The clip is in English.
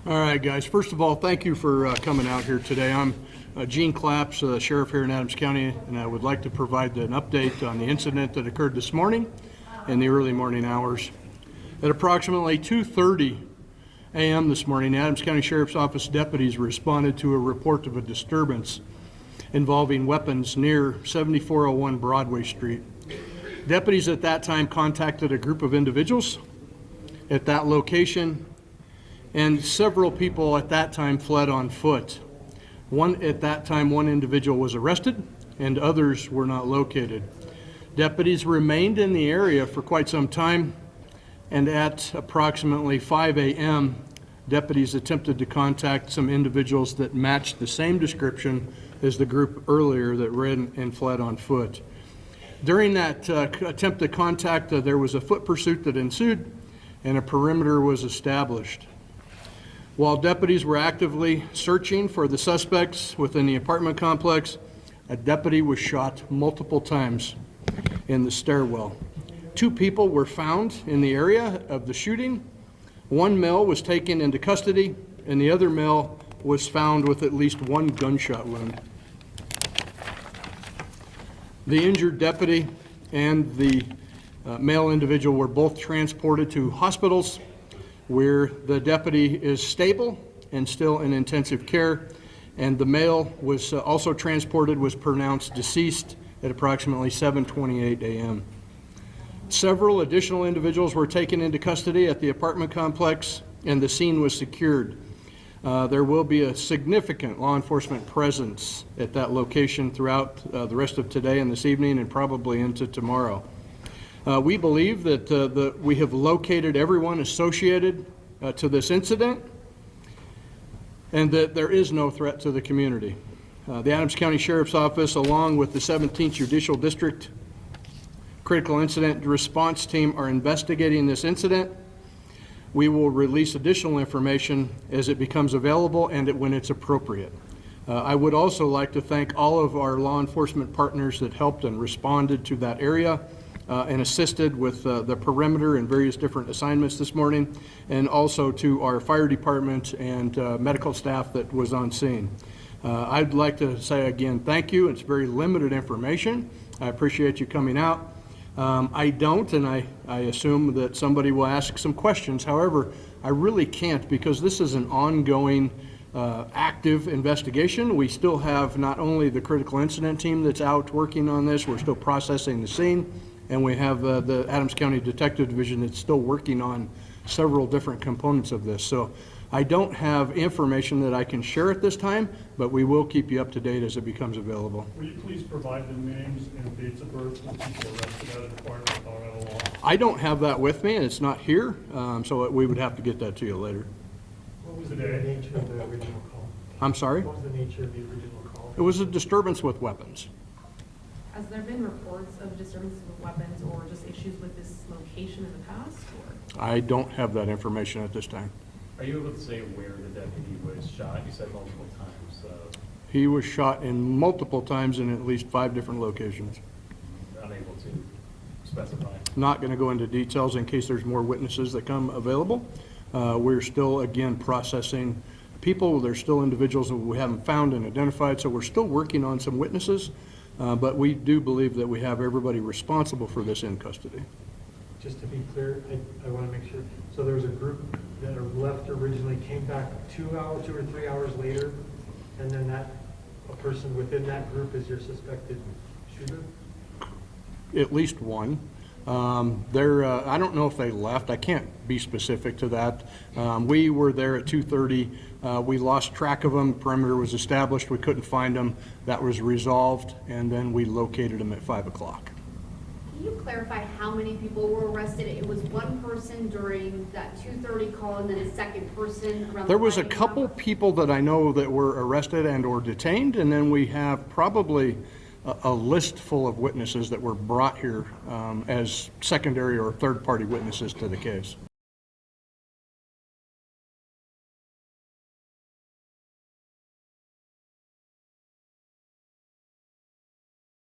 All right, guys. First of all, thank you for coming out here today. I'm Gene Claps, Sheriff here in Adams County, and I would like to provide an update on the incident that occurred this morning in the early morning hours. At approximately 2:30 a.m. this morning, Adams County Sheriff's Office deputies responded to a report of a disturbance involving weapons near 7401 Broadway Street. Deputies at that time contacted a group of individuals at that location, and several people at that time fled on foot. At that time, one individual was arrested and others were not located. Deputies remained in the area for quite some time, and at approximately 5 a.m., deputies attempted to contact some individuals that matched the same description as the group earlier that ran and fled on foot. During that attempt to contact, there was a foot pursuit that ensued and a perimeter was established. While deputies were actively searching for the suspects within the apartment complex, a deputy was shot multiple times in the stairwell. 2 people were found in the area of the shooting. One male was taken into custody, and the other male was found with at least 1 gunshot wound. The injured deputy and the male individual were both transported to hospitals, where the deputy is stable and still in intensive care, and the male was also transported, was pronounced deceased at approximately 7:28 a.m. Several additional individuals were taken into custody at the apartment complex, and the scene was secured. There will be a significant law enforcement presence at that location throughout the rest of today and this evening, and probably into tomorrow. We believe that we have located everyone associated to this incident, and that there is no threat to the community. The Adams County Sheriff's Office, along with the 17th Judicial District Critical Incident Response Team, are investigating this incident. We will release additional information as it becomes available and when it's appropriate. I would also like to thank all of our law enforcement partners that helped and responded to that area and assisted with the perimeter and various different assignments this morning, and also to our fire department and medical staff that was on scene. I'd like to say again, thank you. It's very limited information. I appreciate you coming out. I don't, and I assume that somebody will ask some questions. However, I really can't, because this is an ongoing active investigation. We still have not only the critical incident team that's out working on this, we're still processing the scene, and we have the Adams County Detective Division that's still working on several different components of this. So I don't have information that I can share at this time, but we will keep you up to date as it becomes available. Will you please provide the names and dates of birth of people arrested as required by Colorado law? I don't have that with me, and it's not here, so we would have to get that to you later. What was the nature of the original call? I'm sorry? What was the nature of the original call? It was a disturbance with weapons. Has there been reports of disturbances with weapons or just issues with this location in the past? Or? I don't have that information at this time. Are you able to say where the deputy was shot? You said multiple times. He was shot in multiple times in at least 5 different locations. Unable to specify. Not going to go into details in case there's more witnesses that come available. We're still, again, processing people. There's still individuals that we haven't found and identified, so we're still working on some witnesses, but we do believe that we have everybody responsible for this in custody. Just to be clear, I want to make sure. So there was a group that left originally, came back 2 or 3 hours later, and then a person within that group is your suspected shooter? At least one. I don't know if they left. I can't be specific to that. We were there at 2:30. We lost track of them. Perimeter was established. We couldn't find them. That was resolved, and then we located them at 5 o'clock. Can you clarify how many people were arrested? It was one person during that 2:30 call, and then a second person around. There was a 5 a.m. couple people that I know that were arrested and or detained, and then we have probably a list full of witnesses that were brought here as secondary or third-party witnesses to the case.